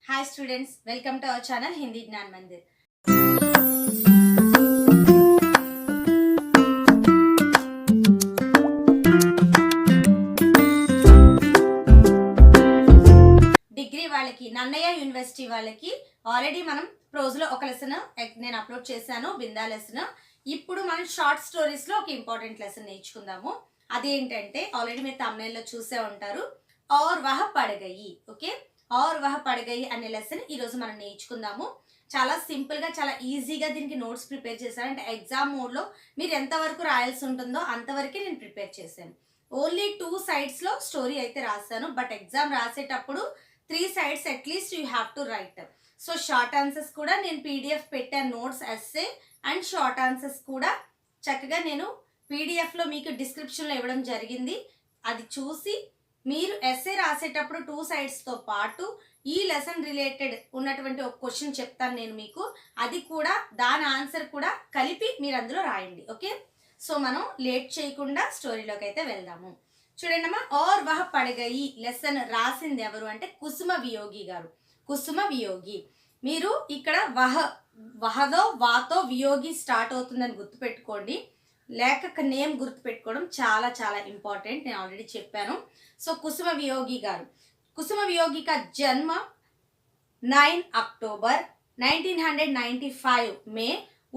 Hi students, welcome to our channel Hindi Gyan Mandir. Degree వాళ్ళకి Nannaya university వాళ్ళకి already మనం ప్రోజ్ లో ఒక లెసన్ నేను అప్లోడ్ చేశాను, బిందా లెసన్. ఇప్పుడు మనం షార్ట్ స్టోరీస్ లో ఒక ఇంపార్టెంట్ లెసన్ నేర్చుకుందాము. అదేంటంటే ఆల్రెడీ మీరు తమ్నైల్ లో చూసే ఉంటారు, और वह पड़ गई. ఓకే, और वह पड़ गई అనే లెసన్ ఈ రోజు మనం నేర్చుకుందాము. చాలా సింపుల్ గా, చాలా ఈజీగా దీనికి నోట్స్ ప్రిపేర్ చేశాను. అంటే ఎగ్జామ్ మోడ్ లో మీరు ఎంతవరకు రాయాల్సి ఉంటుందో అంతవరకే నేను ప్రిపేర్ చేశాను. ఓన్లీ 2 sides లో స్టోరీ అయితే రాశాను, బట్ ఎగ్జామ్ రాసేటప్పుడు 3 sides at least you have to right. So short answers కూడా నేను పీడిఎఫ్ పెట్టాను, notes, essay and short answers కూడా చక్కగా నేను పీడిఎఫ్ లో మీకు డిస్క్రిప్షన్ లో ఇవ్వడం జరిగింది. అది చూసి మీరు ఎస్సే రాసేటప్పుడు 2 sides తో పాటు ఈ లెసన్ రిలేటెడ్ ఉన్నటువంటి ఒక క్వశ్చన్ చెప్తాను నేను మీకు, అది కూడా దాని ఆన్సర్ కూడా కలిపి మీరు అందులో రాయండి. ఓకే, సో మనం లేట్ చేయకుండా స్టోరీలోకి అయితే వెళ్దాము. చూడండి అమ్మా, और वह पड़ गई లెసన్ రాసింది ఎవరు అంటే కుసుమ వియోగి గారు. కుసుమ వియోగి. మీరు ఇక్కడ వహదో వాతో వియోగి స్టార్ట్ అవుతుందని గుర్తుపెట్టుకోండి. లేఖక నేమ్ గుర్తుపెట్టుకోవడం చాలా చాలా ఇంపార్టెంట్, నేను ఆల్రెడీ చెప్పాను. సో కుసుమ వియోగి గారు. కుసుమ వియోగి का जन्म 9 अक्टूबर 1995 में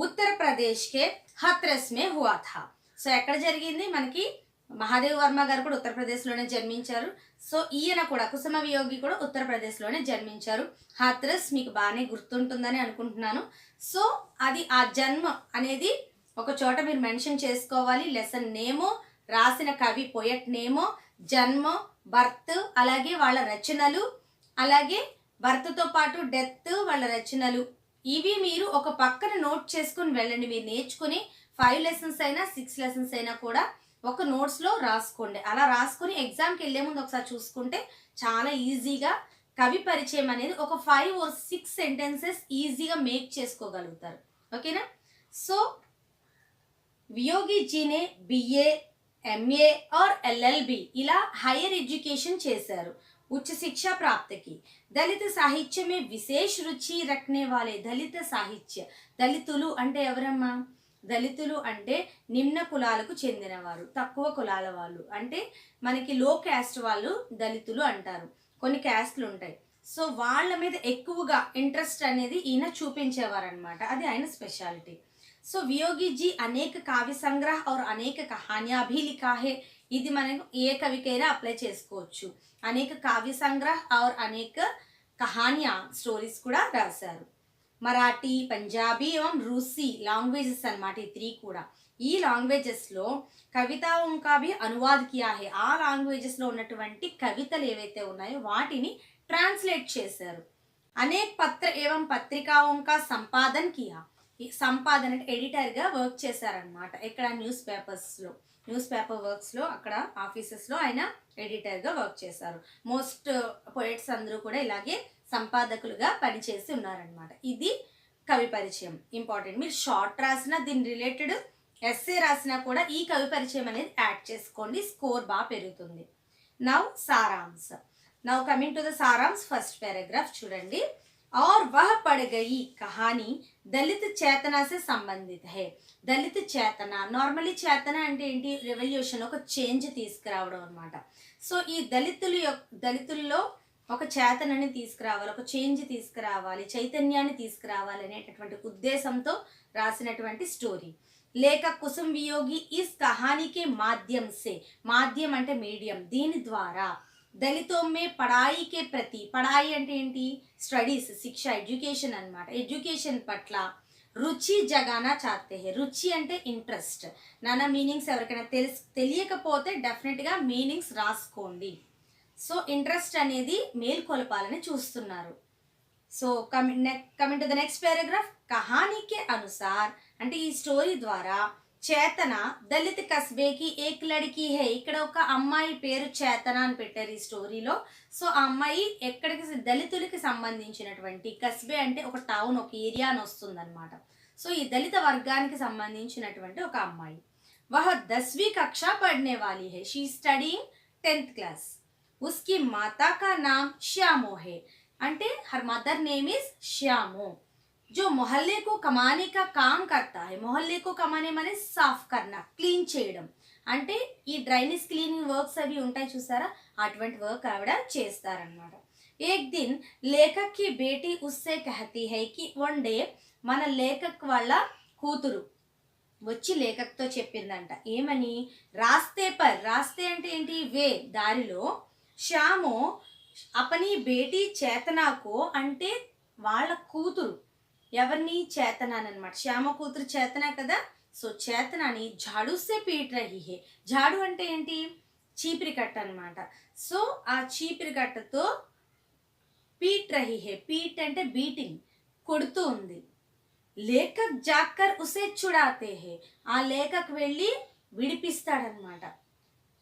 उत्तर प्रदेश के हाथरस में हुआ था. సో ఎక్కడ జరిగింది? మనకి మహాదేవ్ వర్మ గారు కూడా ఉత్తరప్రదేశ్లోనే జన్మించారు. సో ఈయన కూడా కుసుమ వియోగి కూడా ఉత్తరప్రదేశ్లోనే జన్మించారు. హాథ్రస్ మీకు బాగానే గుర్తుంటుందని అనుకుంటున్నాను. సో అది ఆ జన్మ అనేది ఒక చోట మీరు మెన్షన్ చేసుకోవాలి. లెసన్ నేమో, రాసిన కవి పోయట్ నేమో, జన్మ, బర్త్, అలాగే వాళ్ళ రచనలు, అలాగే బర్త్తో పాటు డెత్, వాళ్ళ రచనలు, ఇవి మీరు ఒక పక్కన నోట్ చేసుకుని వెళ్ళండి. మీరు నేర్చుకుని 5 lessons అయినా 6 lessons అయినా కూడా ఒక నోట్స్లో రాసుకోండి. అలా రాసుకొని ఎగ్జామ్కి వెళ్ళే ముందు ఒకసారి చూసుకుంటే చాలా ఈజీగా కవి పరిచయం అనేది ఒక 5 or 6 sentences ఈజీగా మేక్ చేసుకోగలుగుతారు. ఓకేనా? సో వియోగి జీనే BA, MA और LLB ఇలా हायर एजुकेशन చేశారు. उच्च शिक्षा प्राप्त की. దళిత సాహిత్య में विशेष रुचि रखने वाले. దళిత సాహిత్య, దళితులు అంటే ఎవరమ్మా? దళితులు అంటే నిమ్న కులాలకు చెందినవారు, తక్కువ కులాల వాళ్ళు. అంటే మనకి లో క్యాస్ట్ వాళ్ళు దళితులు అంటారు. కొన్ని క్యాస్ట్లు ఉంటాయి. సో వాళ్ళ మీద ఎక్కువగా ఇంట్రెస్ట్ అనేది ఈయన చూపించేవారు అనమాట. అది ఆయన స్పెషాలిటీ. సో వియోగి జీ అనేక కావ్య సంగ్రహ और అనేక కహానియా भी लिखा है. ఇది మనం ఏ కవికైనా అప్లై చేసుకోవచ్చు. అనేక కావ్య సంగ్రహ और అనేక కహానియా, స్టోరీస్ కూడా రాశారు. మరాఠీ, పంజాబీ ఏవం రూసీ లాంగ్వేజెస్ అన్నమాట ఈ 3 కూడా. ఈ లాంగ్వేజెస్లో కవితాओं का भी अनुवाद किया है. ఆ లాంగ్వేజెస్లో ఉన్నటువంటి కవితలు ఏవైతే ఉన్నాయో వాటిని ట్రాన్స్లేట్ చేశారు. అనేక పత్ర ఏవం పత్రికాओं का संपादन किया. సంపాదన అంటే ఎడిటర్గా వర్క్ చేశారనమాట. ఇక్కడ న్యూస్ పేపర్ వర్క్స్లో, అక్కడ ఆఫీసెస్లో ఆయన ఎడిటర్గా వర్క్ చేశారు. మోస్ట్ పోయిట్స్ అందరూ కూడా ఇలాగే సంపాదకులుగా పనిచేసి ఉన్నారనమాట. ఇది కవి పరిచయం ఇంపార్టెంట్. మీరు షార్ట్ రాసినా, దీని రిలేటెడ్ ఎస్సే రాసినా కూడా ఈ కవి పరిచయం అనేది యాడ్ చేసుకోండి, స్కోర్ బాగా పెరుగుతుంది. నౌ సారాంశ. నౌ కమింగ్ టు ద సారాంశ్, ఫస్ట్ పారాగ్రాఫ్ చూడండి. और वह पड़ गई कहानी दलित चेतना से संबंधित है. దళిత చేతన, నార్మల్లీ చేతన అంటే ఏంటి? రెవల్యూషన్, ఒక చేంజ్ తీసుకురావడం అనమాట. సో ఈ దళితుల్లో ఒక చేతనని తీసుకురావాలి, ఒక చేంజ్ తీసుకురావాలి, చైతన్యాన్ని తీసుకురావాలి అనేటటువంటి ఉద్దేశంతో రాసినటువంటి స్టోరీ. లేఖక్ కుసుమ్ వియోగి ఇస్ కహానీకే మాధ్యం సే, మాధ్యం అంటే మీడియం, దీని ద్వారా దళితో మే పడాయి కే ప్రతి, పడాయి అంటే ఏంటి? స్టడీస్, శిక్ష, ఎడ్యుకేషన్ అనమాట. ఎడ్యుకేషన్ పట్ల రుచి జగానా చాతే హే. రుచి అంటే ఇంట్రెస్ట్. నానా మీనింగ్స్ ఎవరికైనా తెలియకపోతే డెఫినెట్గా మీనింగ్స్ రాసుకోండి. సో ఇంట్రెస్ట్ అనేది మేల్కొల్పాలని చూస్తున్నారు. So coming to the next paragraph. కహానీకే అనుసార్ అంటే ఈ స్టోరీ ద్వారా చేతన దళిత కస్బేకి ఏక్ లడికి హే. ఇక్కడ ఒక అమ్మాయి పేరు చేతన అని పెట్టారు ఈ స్టోరీలో. సో ఆ అమ్మాయి ఎక్కడికి? దళితులకి సంబంధించినటువంటి, కస్బే అంటే ఒక టౌన్, ఒక ఏరియా అని వస్తుంది అనమాట. సో ఈ దళిత వర్గానికి సంబంధించినటువంటి ఒక అమ్మాయి. వహ 10वीं कक्षा पढ़ने वाली है. She studying 10th class. उसकी माता का नाम श्यामो है. అంటే हर मदर नेम इज श्यामो। जो मोहल्ले को कमाने का काम करता है, मोहल्ले को कमाने माने సాఫ్ करना, క్లీన్ చేయడం, అంటే ఈ డ్రైనేజ్ క్లీనింగ్ వర్క్స్ అవి ఉంటాయి చూసారా, అటువంటి వర్క్ ఆవిడ చేస్తారనమాట. एक दिन लेखक की बेटी उससे कहती है कि వన్ డే మన లేఖక్ వాళ్ళ కూతురు వచ్చి లేఖక్తో చెప్పిందంట, ఏమని, రాస్తే పర్, రాస్తే అంటే ఏంటి, వే, దారిలో, శ్యామో అపని బేటీ చేతనాకో, అంటే వాళ్ళ కూతురు, ఎవరిని, చేతనానమాట, శ్యామ కూతురు చేతన కదా, సో చేతనాని జాడుసే పీట్ రహీ హే, జాడు అంటే ఏంటి, చీపిరి కట్ట అనమాట, సో ఆ చీపిరి కట్టతో పీట్ రహీ హే, పీట్ అంటే బీటింగ్, కొడుతూ ఉంది. లేఖక్ జాకర్ ఉసే చుడాతే హే, ఆ లేఖక్ వెళ్ళి విడిపిస్తాడనమాట,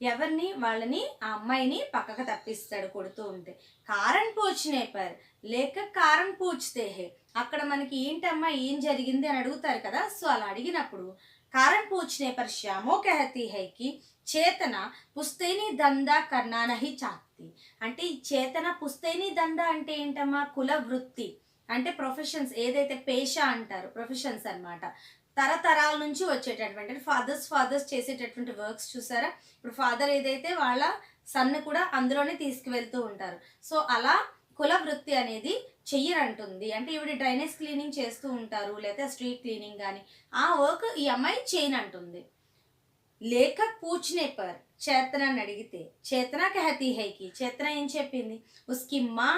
ఎవరిని, వాళ్ళని, ఆ అమ్మాయిని పక్కకు తప్పిస్తాడు కొడుతూ ఉంటే. కారణ్ పూछने पर లేఖక్ కారణ్ పూछते హే, అక్కడ మనకి ఏంటమ్మా ఏం జరిగింది అని అడుగుతారు కదా, సో అలా అడిగినప్పుడు కారణ్ పూछने पर श्यामो कहती है कि చేతన పుస్తైని దందా కర్నా నహి చాహతి, అంటే ఈ చేతన పుస్తైని దందా అంటే ఏంటమ్మా, కుల వృత్తి, అంటే ప్రొఫెషన్స్, ఏదైతే పేషా అంటారు ప్రొఫెషన్స్ అన్నమాట, తరతరాల నుంచి వచ్చేటటువంటి ఫాదర్స్ చేసేటటువంటి వర్క్స్ చూసారా, ఇప్పుడు ఫాదర్ ఏదైతే వాళ్ళ సన్ను కూడా అందులోనే తీసుకువెళ్తూ ఉంటారు, సో అలా కుల వృత్తి అనేది చెయ్యరంటుంది, అంటే ఈవిడ డ్రైనేజ్ క్లీనింగ్ చేస్తూ ఉంటారు, లేదా స్ట్రీట్ క్లీనింగ్ కానీ ఆ వర్క్ ఈ అమ్మాయి చేయనంటుంది. లేఖక్ పూछने पर, చేతనాన్ని అడిగితే చేతన कहती है कि, చేతన ఏం చెప్పింది, ఉస్కి మా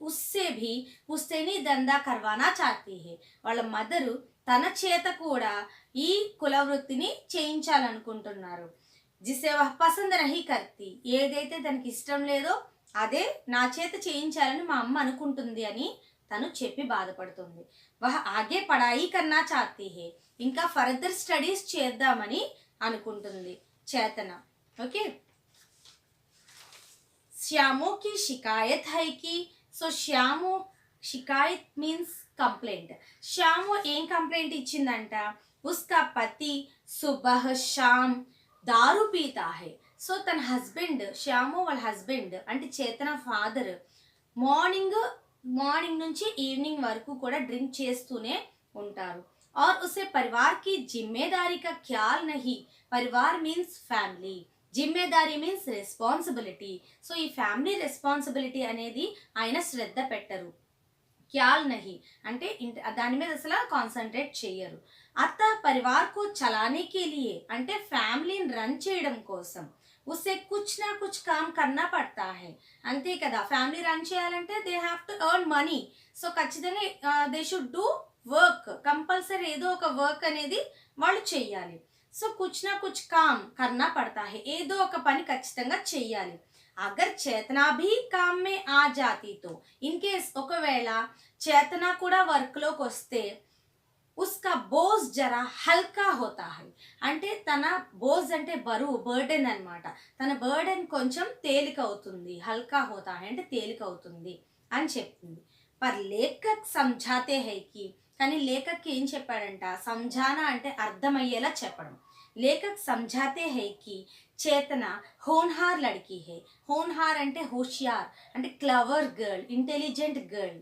ఉస్సే భీ పుస్తైని దందా కర్వానా చాహతీ హే, వాళ్ళ మదరు తన చేత కూడా ఈ కుల వృత్తిని చేయించాలనుకుంటున్నారు. జిసే వహ్ పసంద్ నహీ కర్తీ, ఏదైతే తనకి ఇష్టం లేదో అదే నా చేత చేయించాలని మా అమ్మ అనుకుంటుంది అని తను చెప్పి బాధపడుతుంది. వహ్ ఆగే పడాయి కన్నా చాహతీ హే, ఇంకా ఫర్దర్ స్టడీస్ చేద్దామని అనుకుంటుంది చేతన. ఓకే, శ్యామో కి షికాయత్ హై కి, సో శ్యామో షికాయత్ మీన్స్ కంప్లైంట్, శ్యామో ఏం కంప్లైంట్ ఇచ్చిందంట, ఉస్కా పతి సుబహ్ షామ్ దారు పీతా హై, సో తన హస్బెండ్, శ్యామో వాళ్ళ హస్బెండ్ అంటే చేతన ఫాదర్ మార్నింగ్ నుంచి ఈవినింగ్ వరకు కూడా డ్రింక్ చేస్తూనే ఉంటారు. और उसे परिवार की जिम्मेदारी का ख्याल नहीं, परिवार मीन्स ఫ్యామిలీ, జిమ్మేదారీ మీన్స్ రెస్పాన్సిబిలిటీ, సో ఈ ఫ్యామిలీ రెస్పాన్సిబిలిటీ అనేది ఆయన శ్రద్ధ పెట్టరు. ఖ్యాల్ నహి అంటే దాని మీద అసలు కాన్సన్ట్రేట్ చెయ్యరు. అత్త పరివార్ కు చలానే కే లియే, అంటే ఫ్యామిలీని రన్ చేయడం కోసం, ఉసే కుచ్ నా కుచ్ కామ్ కర్నా పడతా హై, అంతే కదా, ఫ్యామిలీ రన్ చేయాలంటే they have to earn money, so ఖచ్చితంగా they should do work, compulsory ఏదో ఒక వర్క్ అనేది వాళ్ళు చెయ్యాలి. సో కుచ్ నా కుచ్ కామ్ కర్నా పడతా హై, ఏదో ఒక పని ఖచ్చితంగా చెయ్యాలి. అగర్ చేతనా భీ కామ్ మే ఆ జాతీతో, ఇన్ కేస్ ఒకవేళ చేతన కూడా వర్క్లోకి వస్తే ఉస్కా బోజ్ జరా హల్కా హోతా హై, అంటే తన బోజ్ అంటే బరువు, బర్డెన్ అనమాట, తన బర్డెన్ కొంచెం తేలిక అవుతుంది, హల్కా హోతా హై అంటే తేలిక అవుతుంది అని చెప్తుంది. పర్ లేఖక్ సంఝాతే హై కి, కానీ లేఖక్ ఏం చెప్పాడంట, సంఝానా అంటే అర్థమయ్యేలా చెప్పడం, లేఖక్ సంఝాతే హై కి చేతన హోన్హార్ లడ్కీ హై, హోన్హార్ అంటే హోషియార్, అంటే క్లవర్ గర్ల్, ఇంటెలిజెంట్ గర్ల్.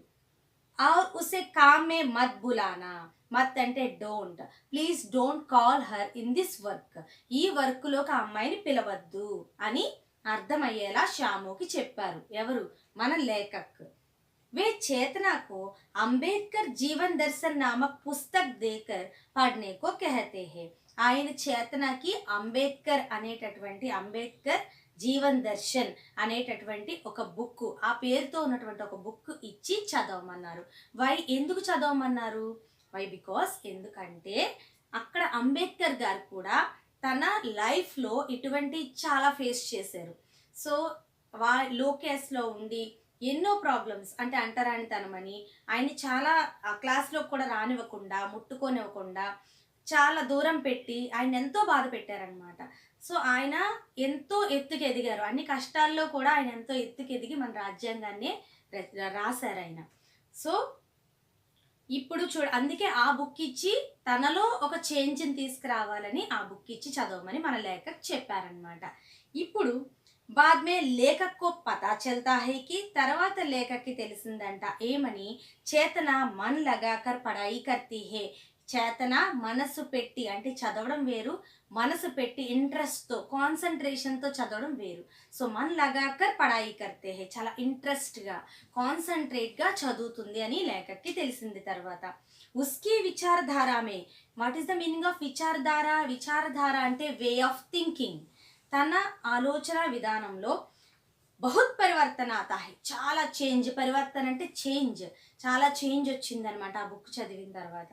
और उसे काम में मत बुलाना, మత్ అంటే don't, please don't call her in this work, ఈ వర్క్లోకి ఆ అమ్మాయిని పిలవద్దు అని అర్థమయ్యేలా శ్యామోకి చెప్పారు, ఎవరు, మన లేఖక్. वे चेतना को अंबेडकर जीवन दर्शन नामक पुस्तक देकर पढ़ने को कहते हैं, ఆయన చేతనకి అంబేద్కర్ అనేటటువంటి, అంబేద్కర్ జీవన్ దర్శన్ అనేటటువంటి ఒక బుక్, ఆ పేరుతో ఉన్నటువంటి ఒక బుక్ ఇచ్చి చదవమన్నారు. వై, ఎందుకు చదవమన్నారు, వై బికాస్, ఎందుకంటే అక్కడ అంబేద్కర్ గారు కూడా తన లైఫ్లో ఇటువంటి చాలా ఫేస్ చేశారు. సో లో కేసులో ఉండి ఎన్నో ప్రాబ్లమ్స్, అంటే అంటరానితనమని, ఆయన్ని చాలా క్లాస్లో కూడా రానివ్వకుండా, ముట్టుకోనివ్వకుండా చాలా దూరం పెట్టి ఆయన ఎంతో బాధ పెట్టారనమాట. సో ఆయన ఎంతో ఎత్తుకు ఎదిగారు, అన్ని కష్టాల్లో కూడా ఆయన ఎంతో ఎత్తుకు ఎదిగి మన రాజ్యాంగాన్ని రాశారు ఆయన. సో ఇప్పుడు అందుకే ఆ బుక్ ఇచ్చి తనలో ఒక చేంజ్ని తీసుకురావాలని ఆ బుక్ ఇచ్చి చదవమని మన లేఖక్ చెప్పారనమాట. ఇప్పుడు बाद में लेखक को पता चलता है कि తర్వాత లేఖకి తెలిసిందంట ఏమని, చేతన मन लगाकर पढ़ाई करती है. చేతన మనసు పెట్టి అంటే చదవడం వేరు, మనసు పెట్టి ఇంట్రెస్ట్తో కాన్సన్ట్రేషన్తో చదవడం వేరు. సో మన్ లగాకర్ పడాయి కర్తే హే, చాలా ఇంట్రెస్ట్గా కాన్సన్ట్రేట్గా చదువుతుంది అని లేఖకి తెలిసింది తర్వాత. ఉస్కి విచారధారామే, what is the meaning of విచారధార? విచారధార అంటే వే ఆఫ్ థింకింగ్. తన ఆలోచన విధానంలో బహుత్ పరివర్తన ఆతా హై, చాలా చేంజ్. పరివర్తన అంటే చేంజ్, చాలా చేంజ్ వచ్చిందనమాట ఆ బుక్ చదివిన తర్వాత.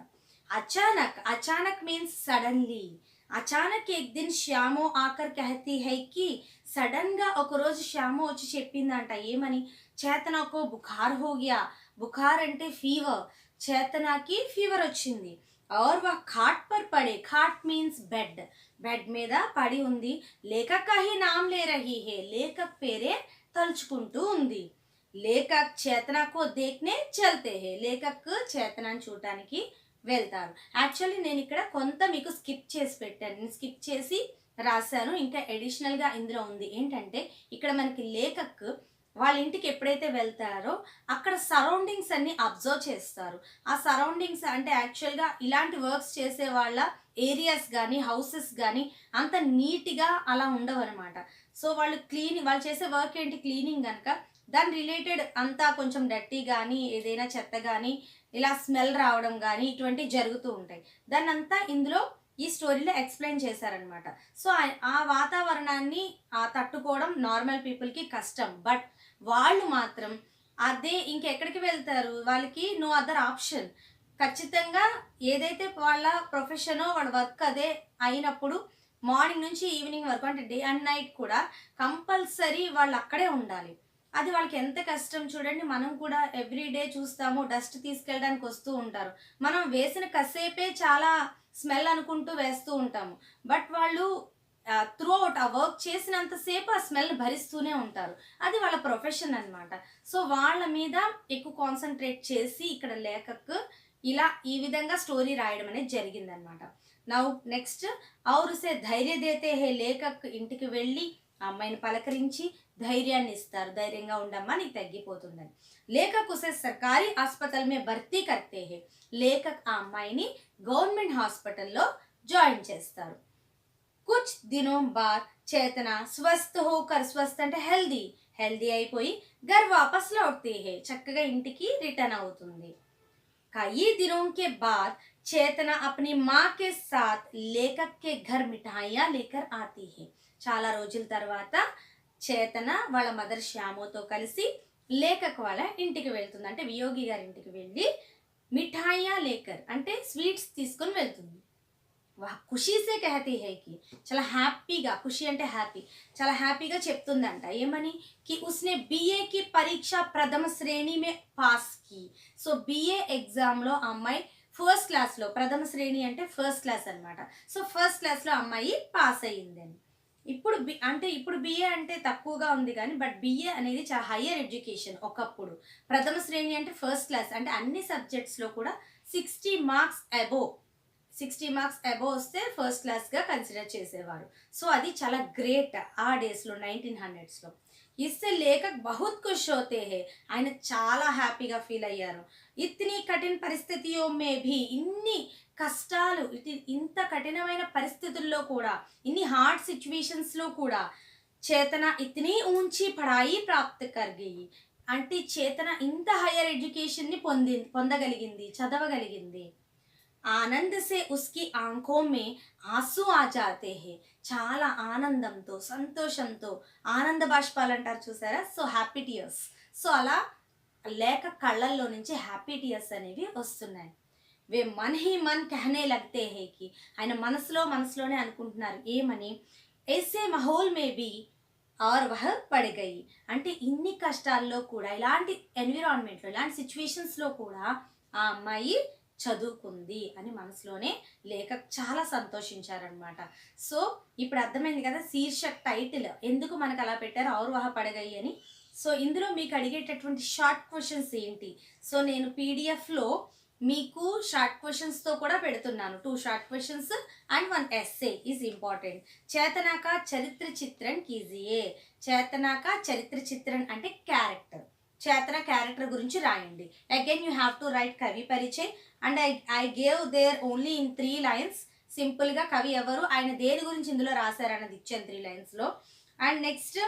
అచానక్, అచానక్ మీన్స్ సడన్లీ. అచానక్ एक दिन श्यामो आकर कहती है कि సడన్ గా ఒకరోజు శ్యామో వచ్చి చెప్పిందంట ఏమని, చేతనకు బుఖార్ హో గయా. బుఖార్ అంటే ఫీవర్, చేతనకి ఫీవర్ వచ్చింది. और वह खाट पर पड़े, खाट मीन्स बेड, बेड మీద పడి ఉంది. లేఖక్ का ही नाम ले रही है, లేఖక్ పేరే తలుచుకుంటూ ఉంది. లేఖక్ చేతన को देखने चलते हैं, లేఖక్ చేతనని చూడటానికి వెళ్తారు. యాక్చువల్లీ నేను ఇక్కడ కొంత మీకు స్కిప్ చేసి పెట్టాను, నేను స్కిప్ చేసి రాశాను. ఇంకా ఎడిషనల్గా ఇందులో ఉంది ఏంటంటే, ఇక్కడ మనకి లేఖక్ వాళ్ళ ఇంటికి ఎప్పుడైతే వెళ్తారో అక్కడ సరౌండింగ్స్ అన్ని అబ్జర్వ్ చేస్తారు. ఆ సరౌండింగ్స్ అంటే యాక్చువల్గా ఇలాంటి వర్క్స్ చేసే వాళ్ళ ఏరియాస్ కానీ హౌసెస్ కానీ అంత నీట్గా అలా ఉండవు అనమాట. సో వాళ్ళు వాళ్ళు చేసే వర్క్ ఏంటి, క్లీనింగ్ కనుక దాని రిలేటెడ్ అంతా కొంచెం డర్టీ కానీ ఏదైనా చెత్త కానీ ఇలా స్మెల్ రావడం కానీ ఇటువంటివి జరుగుతూ ఉంటాయి. దాన్ని అంతా ఇందులో ఈ స్టోరీలో ఎక్స్ప్లెయిన్ చేశారనమాట. సో ఆ వాతావరణాన్ని తట్టుకోవడం నార్మల్ పీపుల్కి కష్టం, బట్ వాళ్ళు మాత్రం అదే ఇంకెక్కడికి వెళ్తారు, వాళ్ళకి నో అదర్ ఆప్షన్. ఖచ్చితంగా ఏదైతే వాళ్ళ ప్రొఫెషనో వాళ్ళ వర్క్ అదే అయినప్పుడు మార్నింగ్ నుంచి ఈవినింగ్ వరకు అంటే డే అండ్ నైట్ కూడా కంపల్సరీ వాళ్ళు అక్కడే ఉండాలి. అది వాళ్ళకి ఎంత కష్టం చూడండి. మనం కూడా ఎవ్రీడే చూస్తాము, డస్ట్ తీసుకెళ్ళడానికి వస్తూ ఉంటారు, మనం వేసిన కసేపే చాలా స్మెల్ అనుకుంటూ వేస్తూ ఉంటాము, బట్ వాళ్ళు త్రూ అవుట్ ఆ వర్క్ చేసినంతసేపు ఆ స్మెల్ భరిస్తూనే ఉంటారు. అది వాళ్ళ ప్రొఫెషన్ అనమాట. సో వాళ్ళ మీద ఎక్కువ కాన్సన్ట్రేట్ చేసి ఇక్కడ లేఖక్ ఇలా ఈ విధంగా స్టోరీ రాయడం అనేది జరిగిందనమాట. నౌ నెక్స్ట్ ఔరుసే ధైర్య దేతే హే, లేఖక్ ఇంటికి వెళ్ళి ఆ అమ్మాయిని పలకరించి ధైర్యాన్ని ఇస్తారు, ధైర్యంగా ఉండమ్మా నీకు తగ్గిపోతుందని. లేఖక్ ఉసే సర్కారీ హాస్పిటల్ మే భర్తీ కర్తే హే, లేఖక్ ఆ అమ్మాయిని గవర్నమెంట్ హాస్పిటల్లో జాయిన్ చేస్తారు. కుచ్ దినోं बाद చేతన స్వస్థ హోకర్, స్వస్థ అంటే హెల్దీ, హెల్దీ అయిపోయి घर वापस लौटती है, చక్కగా ఇంటికి రిటర్న్ అవుతుంది. कई दिनों के बाद चेतना अपनी माँ के साथ लेखक के घर मिठाइयाँ लेकर आती है. చాలా రోజుల తర్వాత చేతన వాళ్ళ మదర్ శ్యామోతో కలిసి లేఖక్ వాళ్ళ ఇంటికి వెళ్తుంది, అంటే వియోగి గారి ఇంటికి వెళ్ళి మిఠాయియా లేకర్ అంటే స్వీట్స్ తీసుకొని వెళ్తుంది. వా ఖుషీసే కహతీ హై కి, చాలా హ్యాపీగా, ఖుషి అంటే హ్యాపీ, చాలా హ్యాపీగా చెప్తుందంట ఏమని, కి ఉస్నే బిఏ కి పరీక్ష ప్రథమ శ్రేణి మే పాస్ కి. సో బిఏ ఎగ్జామ్లో అమ్మాయి ఫస్ట్ క్లాస్లో, ప్రథమ శ్రేణి అంటే ఫస్ట్ క్లాస్ అనమాట. సో ఫస్ట్ క్లాస్లో అమ్మాయి పాస్ అయ్యిందని. ఇప్పుడు ఇప్పుడు బిఏ అంటే తక్కువగా ఉంది కానీ, బట్ బిఏ అనేది చాలా హయ్యర్ ఎడ్యుకేషన్ ఒకప్పుడు. ప్రథమ శ్రేణి అంటే ఫస్ట్ క్లాస్, అంటే అన్ని సబ్జెక్ట్స్లో కూడా 60 మార్క్స్ అబోవ్, 60 మార్క్స్ అబోవ్ వస్తే ఫస్ట్ క్లాస్గా కన్సిడర్ చేసేవారు. సో అది చాలా గ్రేట్ ఆ డేస్లో, 1900స్లో. ఇస్తే లేఖక్ బహుత్ ఖుష్ హోతే హే, ఆయన చాలా హ్యాపీగా ఫీల్ అయ్యారు. ఇతని కఠిన పరిస్థితియో మే భీ, ఇన్ని కష్టాలు, ఇంత కఠినమైన పరిస్థితుల్లో కూడా, ఇన్ని హార్డ్ సిచ్యువేషన్స్లో కూడా చేతన ఇతని ఊంచి పడాయి ప్రాప్త కర్గయి, అంటే చేతన ఇంత హయ్యర్ ఎడ్యుకేషన్ని పొందగలిగింది, చదవగలిగింది. ఆనంద్ సే ఉస్కి ఆంఖో మే ఆంసూ ఆ జాతే హే, చాలా ఆనందంతో సంతోషంతో, ఆనంద బాష్పాలు అంటారు చూసారా, సో హ్యాపీ టియర్స్. సో అలా లేక కళ్ళల్లో నుంచి హ్యాపీ టియర్స్ అనేవి వస్తున్నాయి. వే మన్ హీ మన్ కహనే లగ్తే హే కి, ఆయన మనసులోనే అనుకుంటున్నారు ఏమని, ऐसे माहौल में भी और वह పడి గయి, అంటే ఇన్ని కష్టాల్లో కూడా, ఇలాంటి ఎన్విరాన్మెంట్లో, ఇలాంటి సిచ్యువేషన్స్లో కూడా ఆ అమ్మాయి చదువుకుంది అని మనసులోనే లేఖక్ చాలా సంతోషించారనమాట. సో ఇప్పుడు అర్థమైంది కదా శీర్షక్ టైటిల్ ఎందుకు మనకు అలా పెట్టారు, ఔర్ వహ పడగయి అని. సో ఇందులో మీకు అడిగేటటువంటి షార్ట్ క్వశ్చన్స్ ఏంటి, సో నేను పీడిఎఫ్లో మీకు షార్ట్ క్వశ్చన్స్తో కూడా పెడుతున్నాను. 2 short questions and 1 essay is important. చేతనాక చరిత్ర చిత్రన్ కీజియే. చేతనాక చరిత్ర చిత్రన్ అంటే క్యారెక్టర్. చేతన క్యారెక్టర్ గురించి రాయండి. Again you have to write కవి పరిచయ్ and I gave there only in 3 lines. సింపుల్గా కవి ఎవరు, ఆయన దేని గురించి ఇందులో రాశారన్నది ఇచ్చాను 3 లైన్స్లో. అండ్ నెక్స్ట్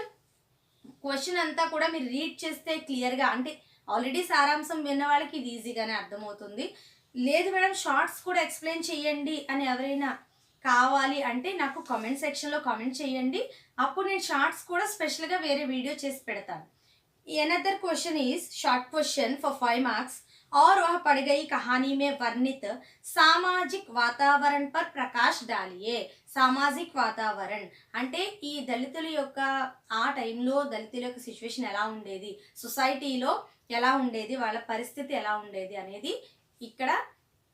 క్వశ్చన్ అంతా కూడా మీరు రీడ్ చేస్తే క్లియర్గా, అంటే ఆల్రెడీ సారాంశం విన్న వాళ్ళకి ఇది ఈజీగానే అర్థమవుతుంది. లేదు మేడం షార్ట్స్ కూడా ఎక్స్ప్లెయిన్ చేయండి అని ఎవరైనా కావాలి అంటే నాకు కామెంట్ సెక్షన్లో కామెంట్ చేయండి. అప్పుడు నేను షార్ట్స్ కూడా స్పెషల్గా వేరే వీడియో చేసి పెడతాను. Another question is short question for 5 marks. और वह पढ़ गई कहानी में वर्णित सामाजिक वातावरण पर प्रकाश डालिए. సామాజిక్ వాతావరణ్ అంటే ఈ దళితుల యొక్క ఆ టైంలో దళితుల యొక్క సిచ్యువేషన్ ఎలా ఉండేది, సొసైటీలో ఎలా ఉండేది, వాళ్ళ పరిస్థితి ఎలా ఉండేది అనేది ఇక్కడ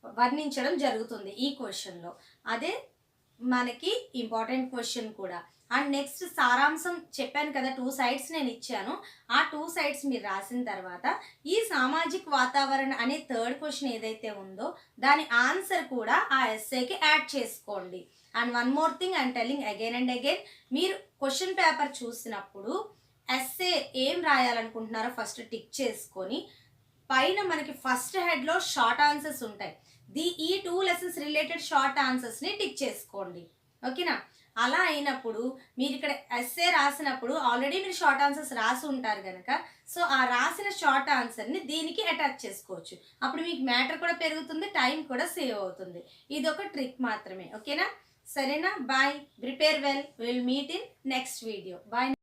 వర్ణించడం జరుగుతుంది ఈ క్వశ్చన్లో. అదే మనకి ఇంపార్టెంట్ క్వశ్చన్ కూడా. అండ్ నెక్స్ట్ సారాంశం చెప్పాను కదా, 2 సైడ్స్ నేను ఇచ్చాను. ఆ 2 సైడ్స్ మీరు రాసిన తర్వాత ఈ సామాజిక వాతావరణ అనే 3rd క్వశ్చన్ ఏదైతే ఉందో దాని ఆన్సర్ కూడా ఆ ఎస్సేకి యాడ్ చేసుకోండి. And one more thing I'm telling again and again, మీరు క్వశ్చన్ పేపర్ చూసినప్పుడు ఎస్సే ఏం రాయాలనుకుంటున్నారో ఫస్ట్ టిక్ చేసుకొని పైన మనకి ఫస్ట్ హెడ్లో షార్ట్ ఆన్సర్స్ ఉంటాయి. ఈ 2 లెసన్స్ రిలేటెడ్ షార్ట్ ఆన్సర్స్ని టిక్ చేసుకోండి. ఓకేనా? అలా అయినప్పుడు మీరు ఇక్కడ ఎస్సే రాసినప్పుడు ఆల్రెడీ మీరు షార్ట్ ఆన్సర్స్ రాసి ఉంటారు కనుక, సో ఆ రాసిన షార్ట్ ఆన్సర్ని దీనికి అటాచ్ చేసుకోవచ్చు. అప్పుడు మీకు మ్యాటర్ కూడా పెరుగుతుంది, టైం కూడా సేవ్ అవుతుంది. ఇది ఒక ట్రిక్ మాత్రమే. ఓకేనా? సరేనా? Bye. Prepare well. Will meet in next video. Bye.